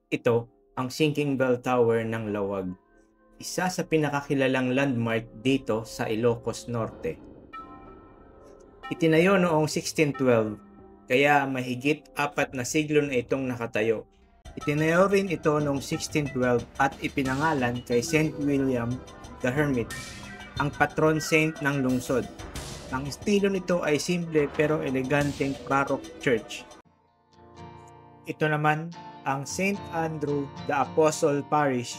Ito ang Sinking Bell Tower ng Lawag, isa sa pinakakilalang landmark dito sa Ilocos Norte. Itinayo noong 1612, kaya mahigit 4 na siglo na itong nakatayo. Itinayo rin ito noong 1612 at ipinangalan kay St. William the Hermit, ang patron saint ng lungsod. Ang estilo nito ay simple pero eleganteng Baroque church. Ito naman ang St. Andrew the Apostle Parish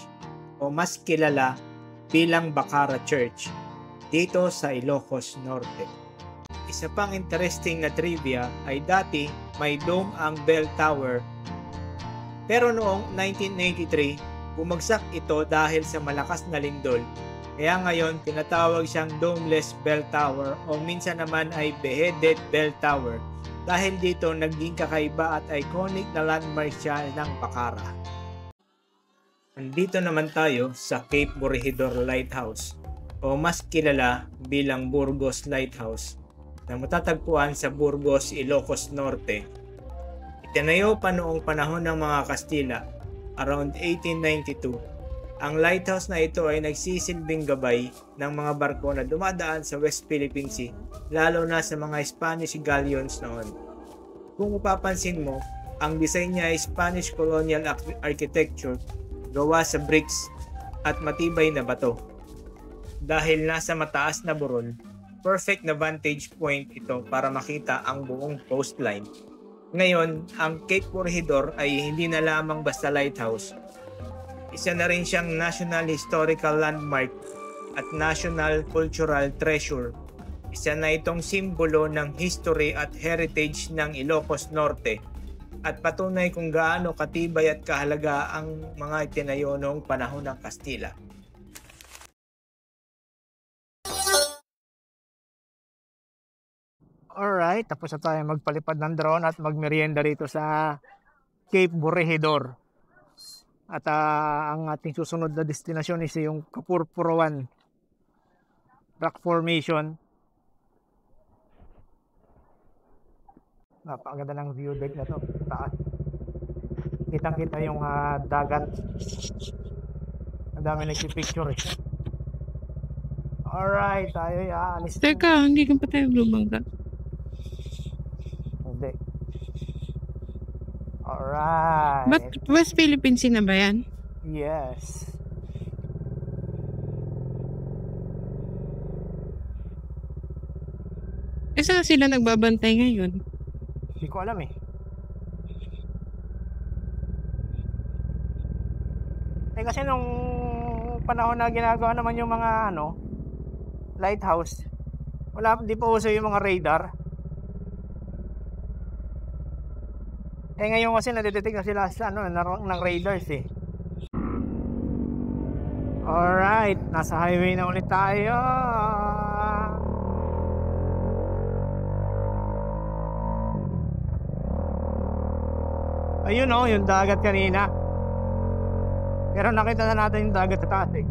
o mas kilala bilang Bacara Church dito sa Ilocos Norte. Isa pang interesting na trivia ay dati may dome ang bell tower, pero noong 1993 bumagsak ito dahil sa malakas na lindol. Kaya ngayon tinatawag siyang domeless bell tower o minsan naman ay beheaded bell tower dahil dito naging kakaiba at iconic na landmark siya ng Bacara. Nandito naman tayo sa Cape Corregidor Lighthouse o mas kilala bilang Burgos Lighthouse na matatagpuan sa Burgos, Ilocos Norte. Itinayo pa noong panahon ng mga Kastila, around 1892. Ang lighthouse na ito ay nagsisilbing gabay ng mga barko na dumadaan sa West Philippine Sea, lalo na sa mga Spanish galleons noon. Kung mapapansin mo, ang design niya ay Spanish colonial architecture gawa sa bricks at matibay na bato. Dahil nasa mataas na burol, perfect na vantage point ito para makita ang buong coastline. Ngayon, ang Cape Corregidor ay hindi na lamang basta lighthouse. Isa na rin siyang National Historical Landmark at National Cultural Treasure. Isa na itong simbolo ng history at heritage ng Ilocos Norte at patunay kung gaano katibay at kahalaga ang mga itinayo noong panahon ng Kastila. Alright, tapos na tayo magpalipad ng drone at magmerienda rito sa Cape Corregidor. At ang ating susunod na destinasyon is yung Kapurpuruan Rock Formation. Napakaganda ng view deck na to, taas. Kitang-kita yung dagat. Ang dami nagpipicture eh. Alright, tayo aalis. Teka, hindi ka pa tayo lumangga. Hindi. Alright. But West Philippine Sea na ba yan? Yes. Eh saan sila nagbabantay ngayon? Hindi ko alam eh. Eh kasi nung panahon na ginagawa naman yung mga lighthouse, di pa uso yung mga radar. Eh ngayon kasi nadidetect na sila sa ng radars eh. Alright, nasa highway na ulit tayo. Ayun yung dagat kanina. Pero nakita na natin yung dagat sa taas eh.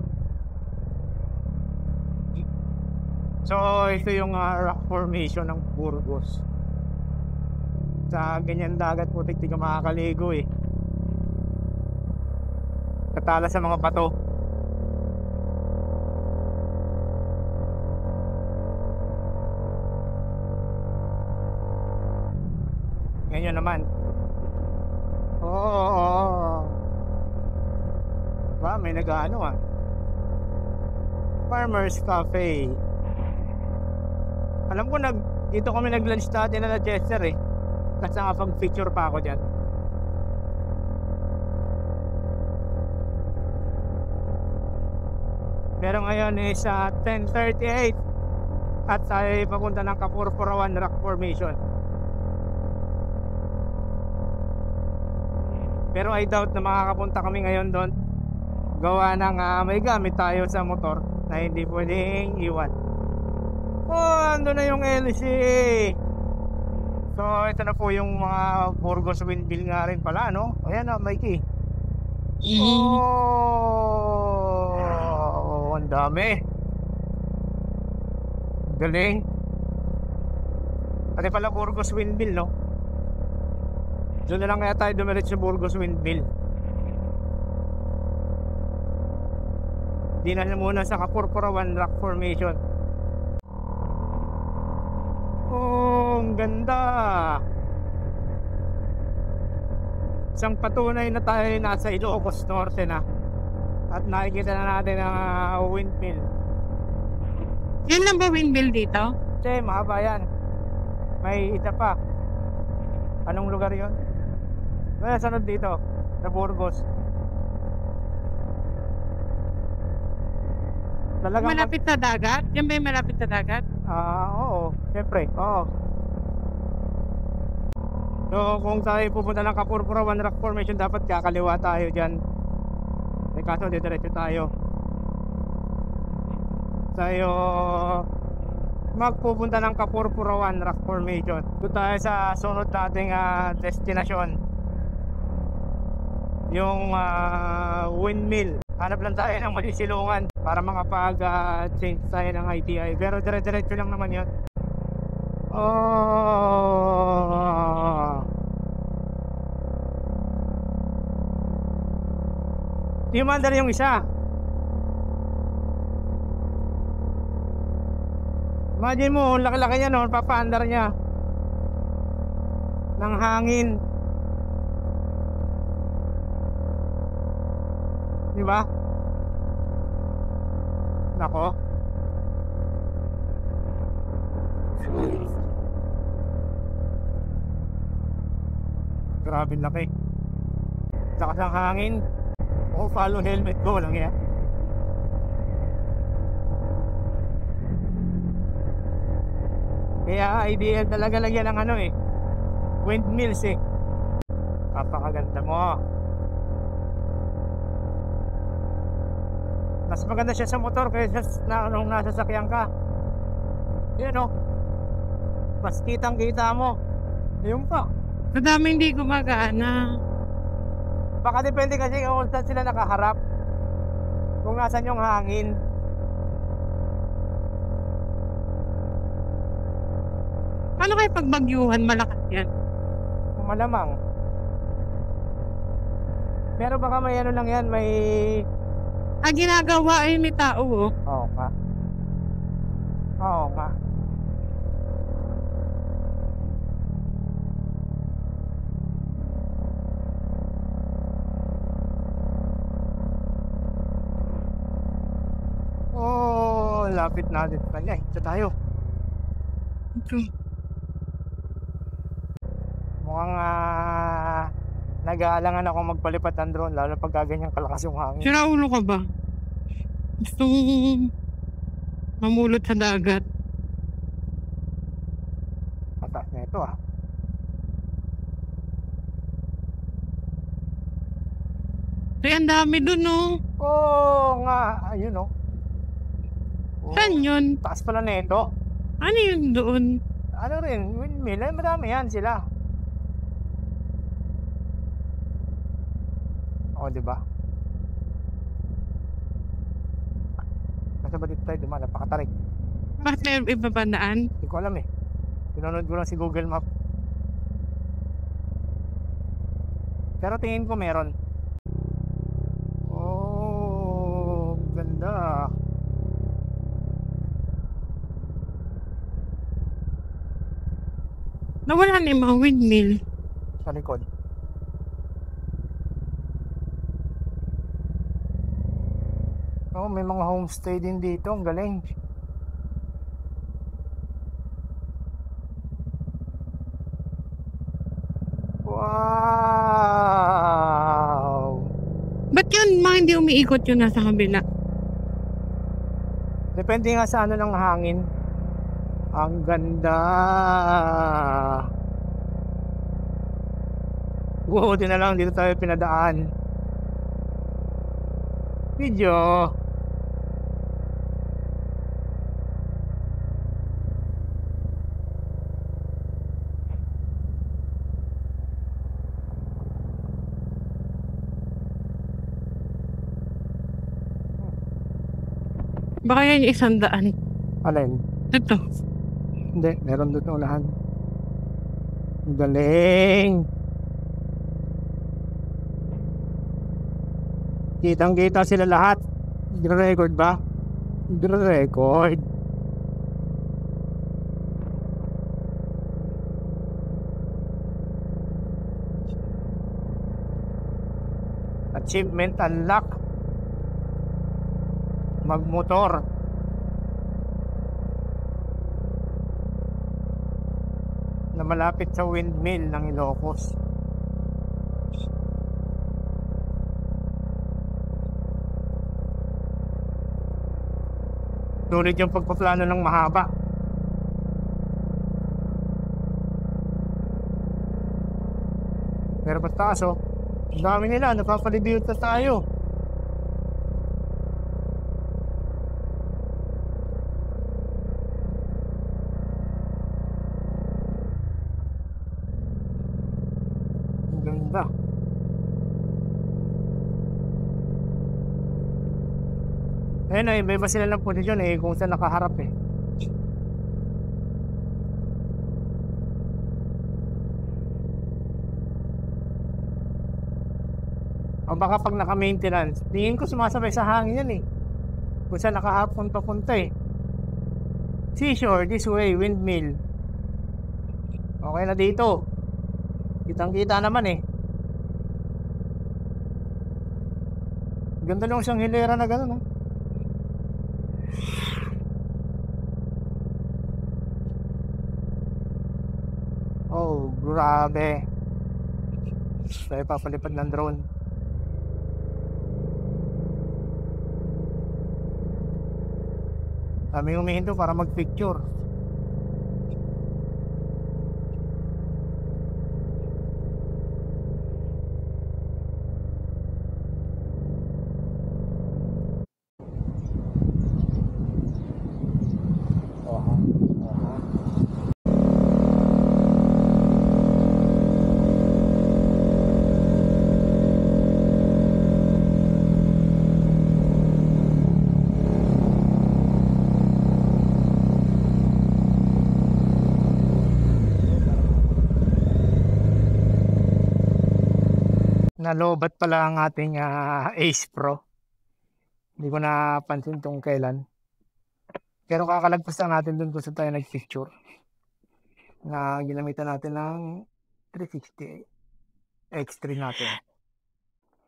So ito yung rock formation ng Burgos. Sa ganyan dagat putik di ka makakaligo eh. Katala sa mga bato. Ganyan naman. Oo. Ba, may nag-ano Farmers Cafe. Alam ko dito kami nag-lunch dati na Chester eh. Kasi nakapag-picture pa ako dyan. Pero ngayon is 10:38 at tayo papunta ng Kapurpuruan Rock Formation. Pero I doubt na makakapunta kami ngayon doon. Gawa ng may gamit tayo sa motor na hindi pwedeng iwan. Ando na yung LC. So ito na po yung mga Burgos windmill nga rin pala Ayan Mikey. Ang dami. Galing. Pati pala Burgos windmill Doon na lang kaya tayo dumiretso sa Burgos windmill. Dinala muna sa Kapurpurawan Rock Formation. Oh, ang ganda. Isang patunay na tayo nasa Ilocos Norte na. At nakikita na natin ang windmill. Yan lang ba windmill dito? Che, mahaba yan. May isa pa. Anong lugar yon? May sunod dito, sa Burgos. Talagang Malapit sa dagat? Yan ba yung malapit sa dagat? oo, syempre, oo. So, kung tayo pupunta ng Kapurpurawan Rock Formation, dapat kakaliwa tayo dyan. May kaso, diretso tayo. Tayo magpupunta ng Kapurpurawan Rock Formation. Doon tayo sa sunod nating destinasyon. Yung windmill. Hanap lang tayo ng masisilungan para makapag-change tayo ng ITI. Pero dire-diretso lang naman yun. Oh. Di mandar yung isa. Imagine mo, laki-laki niya noon, papaandar niya ng hangin. Di ba? Nako. Grabe laki. Lakas ng hangin. Oh, follow helmet ko lang yan. Kaya ideal talaga lagyan ng windmills Kapakaganda mo. Mas maganda siya sa motor kaysa nung nasa sakyan ka. Yan mas kitang kita mo. Yung pa. Madami hindi gumagana. Baka depende kasi kung saan sila nakaharap. Kung nasan yung hangin. Paano kayo pagbagyuhan? Malakas yan. Malamang. Pero baka may lang yan, may... Ginagawa ay may tao Oo nga. Oo nga. Oh, lapit na din pa niya. Ito tayo. Ito. Mukhang nag-aalangan ako magpalipat ng drone lalo pag ganyang kalakas yung hangin. Sira ulo ka ba? Gusto mamulot sa dagat. Mataas na ito Ay, ang dami dun Oo nga, ayun Oh, Saan yun? taas pala na ito. Ano yun doon? Ano rin, windmill, marami yan sila. Di ba? Nasa ba dito tayo dumaan? Napakatarik. Bakit may iba pa daan? Hindi ko alam Pinanood ko lang si Google Map. Pero tingin ko meron. Oh, ganda. Nawala na yung mga windmill. Sa likod. Oh, may mga homestay din dito. Ang galing. Wow! Ba't yun mga hindi umiikot yun nasa kabila? Depende nga sa ng hangin. Ang ganda. Buti na lang dito tayo pinadaan. Video. Baka yan yung 100. Alin? Ito. Hindi, meron doon ng unahan. Ang galing. Kitang kita sila lahat. Nagre-record ba? Nagre-record. Achievement unlock. Magmotor. Na malapit sa windmill ng Ilocos. Sulit yung pagpaplano ng mahaba. Pero pataas oh. Ang dami nila, napapalibiyot na tayo. Ang ganda. Ayun ay, may iba sila ng posisyon eh, kung saan nakaharap eh. O baka pag naka-maintenance, tingin ko sumasabay sa hangin yan eh. Kung saan nakaharap papunta eh. Seashore, this way, windmill. Okay na dito. Kitang-kita naman eh. Ganda nung isang hilera na gano'n oh. Oh, grabe. Tayo papalipad ng drone. Kami humihinto para mag-picture. Nalobat pala ang ating Ace Pro. Hindi ko napansin tong kailan. Pero kakalagpas lang natin dun kung saan tayo nag-picture. Na ginamitan natin ng 360 X3 natin.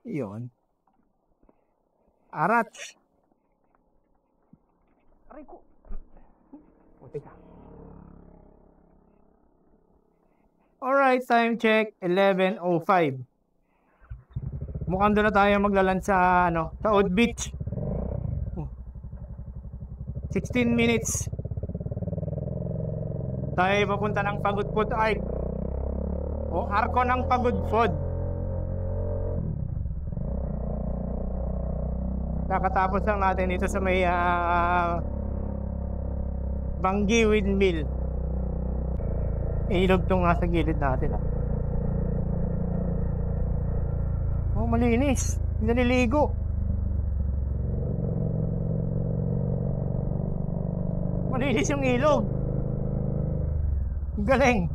Iyon. Arat. Aray ko. O, teka. Alright, time check. 11:05. Mukhang doon na tayo maglaland sa sa Oud Beach. 16 minutes. Tayo papunta ng Pagudpod Arc. O arko ng Pagudpod. Kakatapos lang natin dito sa may Banggi Windmill. Ilog tong nasa gilid natin Oh, malinis. Naliligo. Malinis yung ilog. Galing.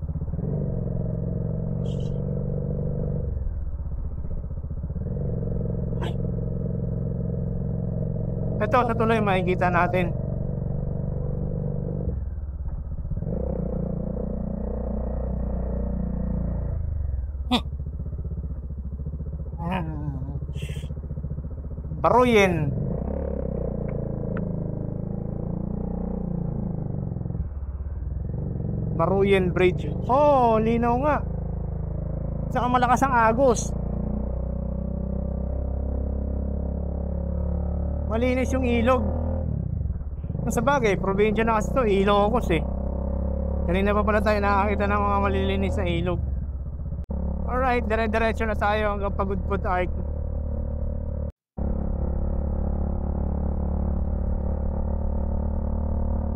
Ito, sa tuloy makikita natin. Baruyin. Baruyin Bridge. Oh, linaw nga. Saka malakas ang agos. Malinis yung ilog. Sa bagay, probinsya na kasi ito, Ilocos eh. Kanina pa pala tayo nakakita ng mga malilinis na ilog. Alright, dire-diretso na tayo hanggang Pagudpod Arc.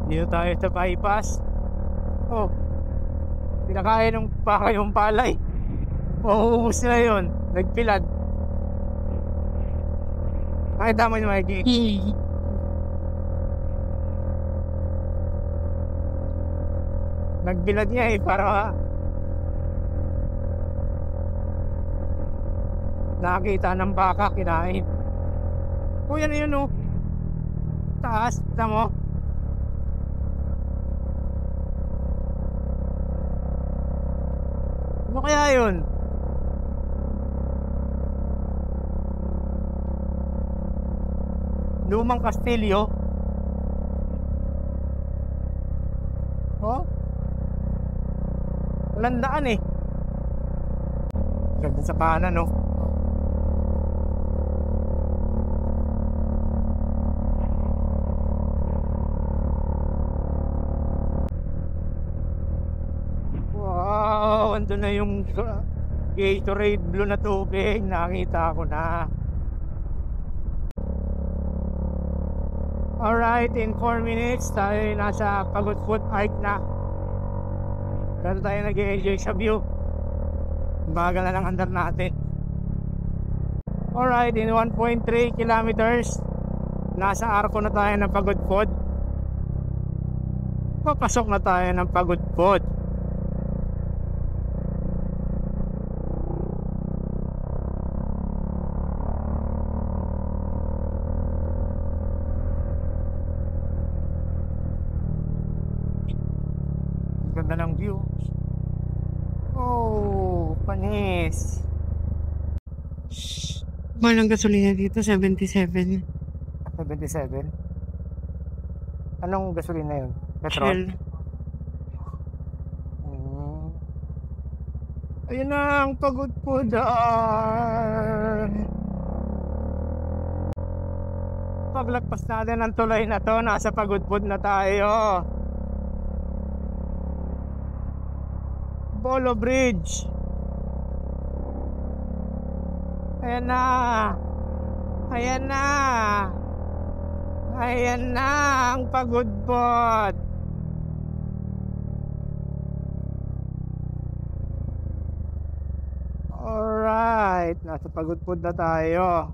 Dito tayo sa bypass. Oh, pinakain ng baka yung palay. Mauubos na yun. Nagpilad. Nakita mo yung makikita. Nagbilad niya eh para nakakita ng baka kinain. Oh, yan yun oh. Taas, kita mo. Ano kaya yun? Lumang kastilyo. Oh? Walang daan eh. Ganda sa kanan, no? Wow, andun na yung Gatorade blue na tubig. Nakita ko na. Alright, in 4 minutes tayo nasa Pagod Foot Hike na. Dito tayo nag-enjoy sa view. Bagal na ng andar natin. Alright, in 1.3 kilometers nasa arko na tayo ng Pagod Foot. Papasok na tayo ng Pagod Foot. Ganda ng view. Oh, panis. Mahal ang gasolina dito, 77. 77. Anong gasolina yun? Petrol? Shell. Ayun na ang Pagod po daan. Paglagpas natin ang tulay na to, nasa Pagod po na tayo. Polo Bridge. Ayan na. Ayan na. Ayan na ang Pagod Foot. Alright, nasa Pagod Foot na tayo.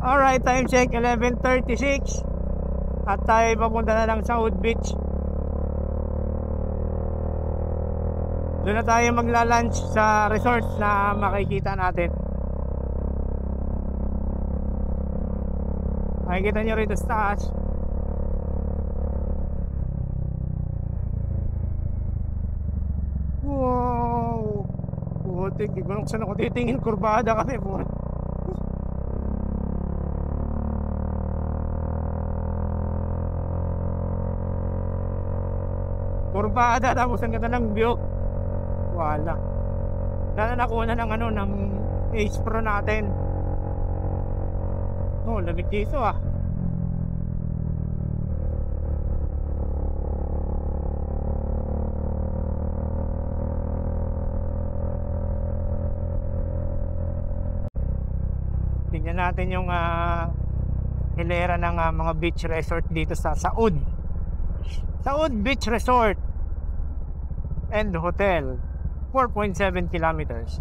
Alright, time check 11:36. At tayo papunta na lang sa South Beach. Doon na tayo magla-lunch sa resort na makikita natin. Makikita nyo rito sa taas. Wow! Putik, di ko lang saan ako titingin. Kurbada kami po. Kurbada, tapos ang ganda ng view. Wala. Sana nakuha na ng ano, ng Ace Pro natin. Oh, lamig dito ah. Tingnan natin yung hilera ng mga beach resort dito sa Saud. Saud Beach Resort and Hotel, 4.7 kilometers.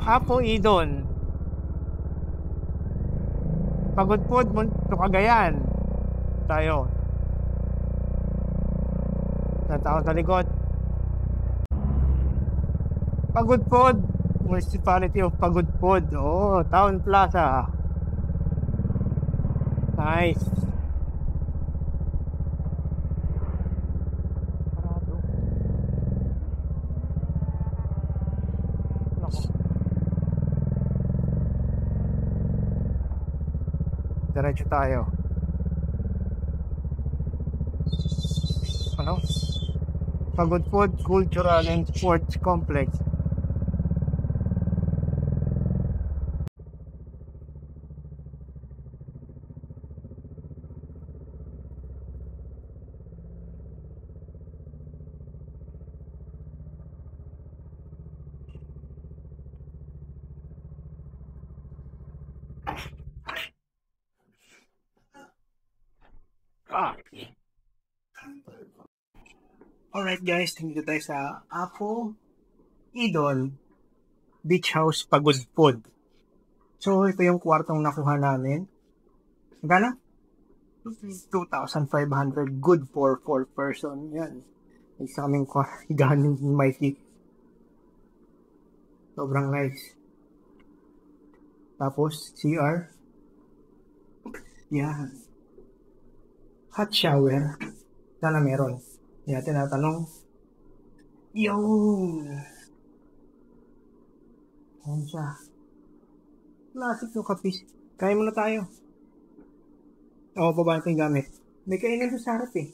Apo Idon, Pagod Foot, Cagayan. Tayo. Tatawag sa likod. Pagod Foot, Municipality of Pagod Foot. Oh, Town Plaza. Nice. Diretso tayo. Ano? Pagod Foot Cultural and Sports Complex. Alright guys, dito tayo sa Apo Idol Beach House Pagod Pod. So, ito yung kwartong nakuha namin. Magkano? 2,500. Good for 4 person. Yan. Isa kaming higahan ni Mikey. Sobrang nice. Tapos, CR. Yan. Hot shower. Sana meron. Yan, tinatanong. Yun. Yan siya. Classic yung kapis. Kaya muna tayo. Oo, baba natin gamit. May kainan doon sa harap eh.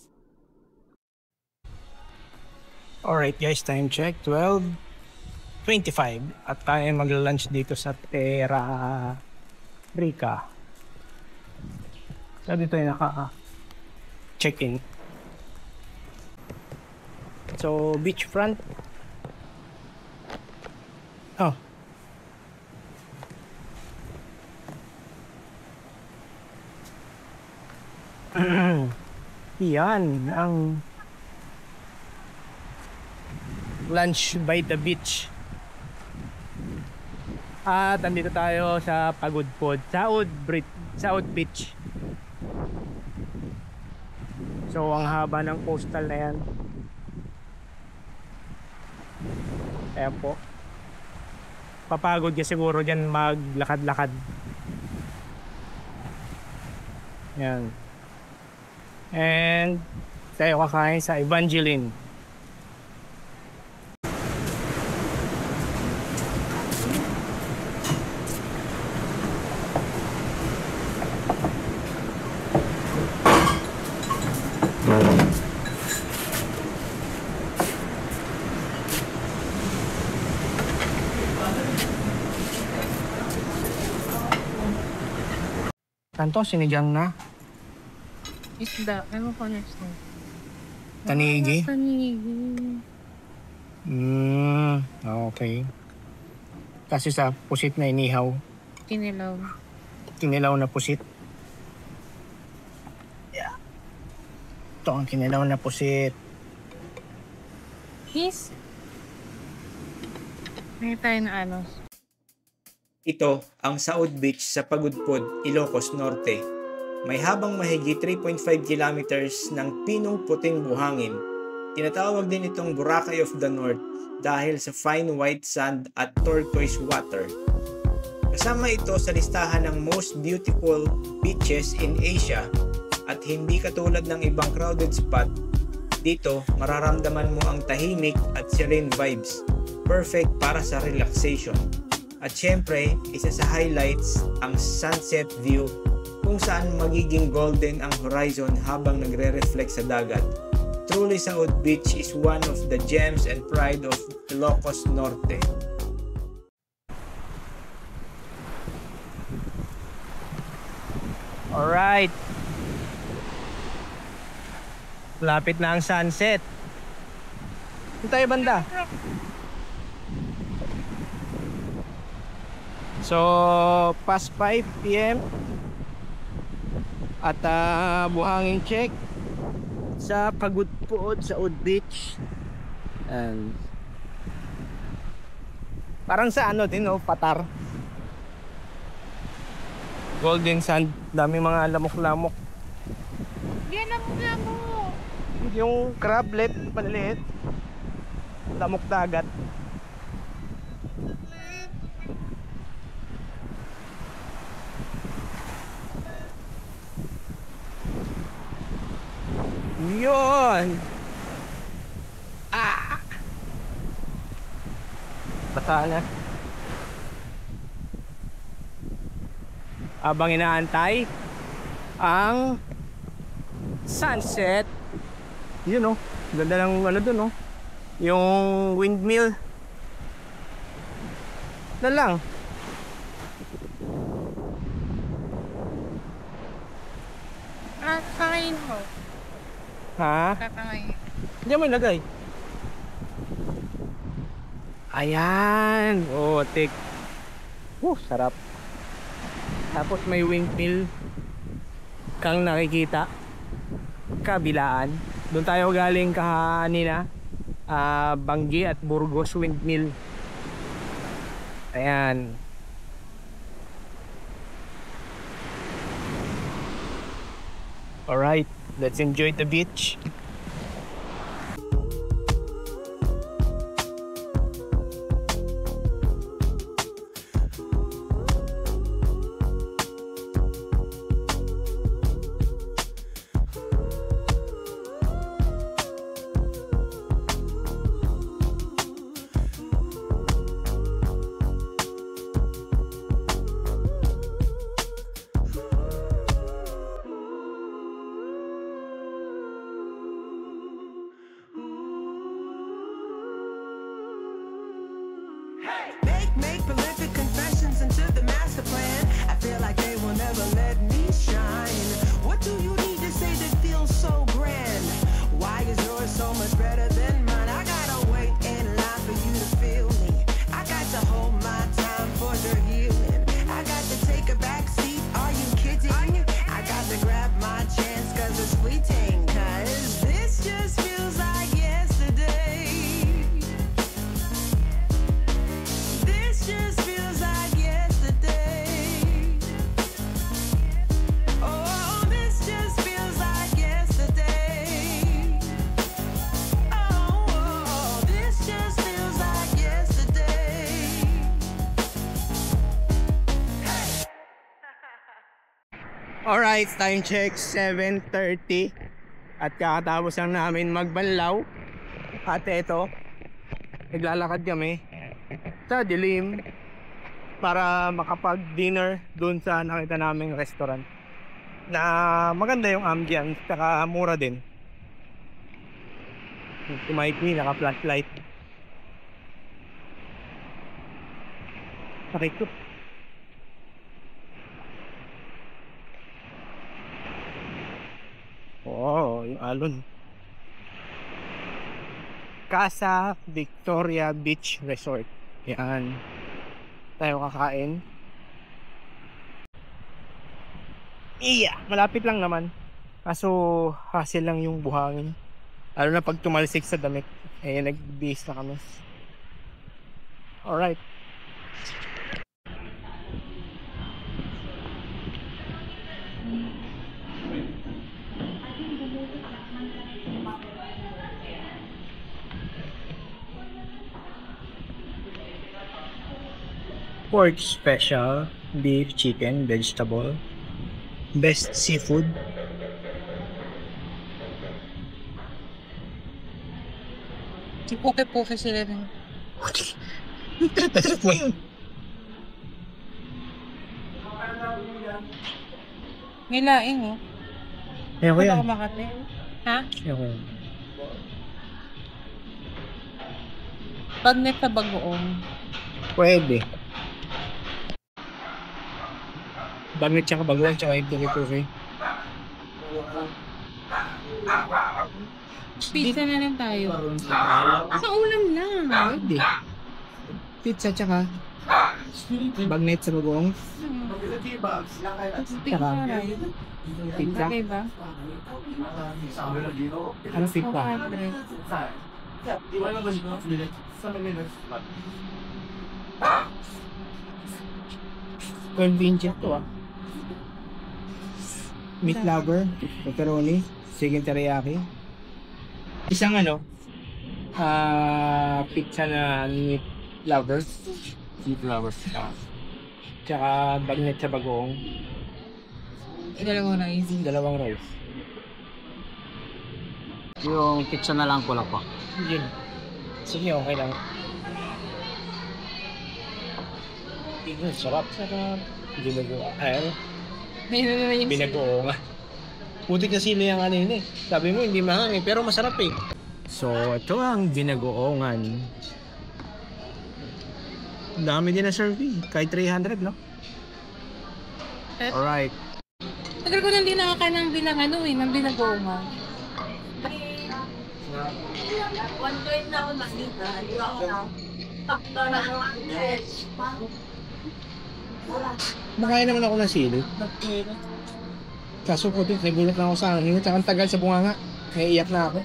Alright guys, time check. 12:25. At tayo magla-lunch dito sa Terra Rica. So dito yung naka-check-in. So, beachfront. Oh. Yan ang lunch by the beach. At andito tayo sa Pagod Pod, South Beach. So ang haba ng coastal na yan. Ayan po. Papagod ka siguro dyan maglakad-lakad. Yan. And tayo kakain sa Evangeline. Kanto, sinigang na. Isda. Ano ko na isda? Tanigi? Tanigi. Okay. Kasi sa pusit na inihaw. Kinilaw. Kinilaw na pusit. Yeah. Ito ang kinilaw na pusit. Yes. May tayo na ano. Ito ang South Beach sa Pagod Pod, Ilocos Norte. May habang mahigit 3.5 kilometers ng pinong puting buhangin. Tinatawag din itong Boracay of the North dahil sa fine white sand at turquoise water. Kasama ito sa listahan ng most beautiful beaches in Asia at hindi katulad ng ibang crowded spot. Dito mararamdaman mo ang tahimik at serene vibes. Perfect para sa relaxation. At syempre, isa sa highlights ang sunset view kung saan magiging golden ang horizon habang nagre-reflect sa dagat. Truly, South Beach is one of the gems and pride of Ilocos Norte. Alright. Lapit na ang sunset. Saan tayo banda? So, past 5 PM at buhangin check sa Pagod Pod sa South Beach. And parang sa ano din, no? Patar. Golden sand, daming mga lamok-lamok. Yan lamok-lamok. Yung crablet, maliliit. Lamok dagat. Yun! Bata na. Habang inaantay ang sunset, yun oh, ganda ng ano dun oh, yung windmill na lang. Kakain mo. Ha? Kakain. Hindi mo ilagay. Ayan, oh, tik. Sarap. Tapos may windmill kang nakikita kabilaan. Doon tayo galing kanina, Bangi at Burgos windmill. Ayan. Alright, let's enjoy the beach. Make prolific confessions into the master plan. I feel like they will never let me shine. What do you need to say that feels so grand? Why is yours so much better than mine? I gotta wait in line for you to feel me. I got to hold my time for the healing. I got to take a back seat. Are you kidding? I got to grab my chance cause it's fleeting. Cause this just feels like yesterday. This just feels like yesterday. Oh, this just feels like yesterday. Oh, this just feels like yesterday. Alright, time check 7:30 at kakatapos lang namin magbanlaw. At eto, naglalakad kami sa dilim para makapag-dinner dun sa nakita naming restaurant na maganda yung ambience saka mura din. Tumahit me, naka-flat light. Pakikot. Oh, yung alon. Casa Victoria Beach Resort. Yan. Tayo kakain. Iya, malapit lang naman. Kaso hassle lang yung buhangin. Lalo na pag tumalsik sa damit. Eh, nag-base na kami. Alright. Pork special, beef, chicken, vegetable, best seafood. Si Poke-Poke sila rin. Tatat mo yun. Nilaing oh. Ayoko yan. Ako Makati. Ha? Ayoko yan. Bagnet sa bagoong. Pwede. Bagnet tsaka bagoong tsaka yung Poke-Poke. Pizza na lang tayo. Sa ulam lang. Pwede. Pizza tsaka bagnet sa bagoong. Pizza na. Pizza? Okay ba? Ano pizza? 400. Convenient to ah. Meat lover, pepperoni, chicken teriyaki. Isang pizza na meat lover. Meat lover. Tsaka bagnet sa bagoong. Dalawang rice. Dalawang rice. Yung pizza na lang pula pa. Yun. Sige, okay lang. Tignan, sarap. Sarap. Binagoong. Puti kasi na yung kanina eh. Sabi mo hindi mahang eh, pero masarap eh. So, ito ang binagoongan. Dami din na serve eh. Kahit 300, no? Alright. Tagal ko nang di nakakain ng ng binagoong. Makain naman ako ng sili. Kaso puti, nagulat na ako sa hangin. Tsaka ang tagal sa bunganga. Naiiyak na ako.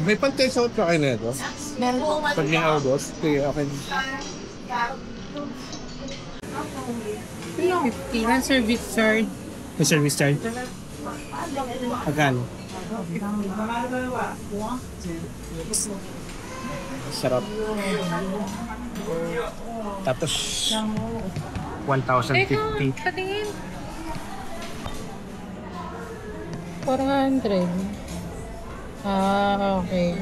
May pang-taste out ka kayo na ito? Pag yung August, kaya okay. 50 na service charge. May service charge. Agano? Sarap. Tapos 1,050. Patingin. 400. Ah, okay.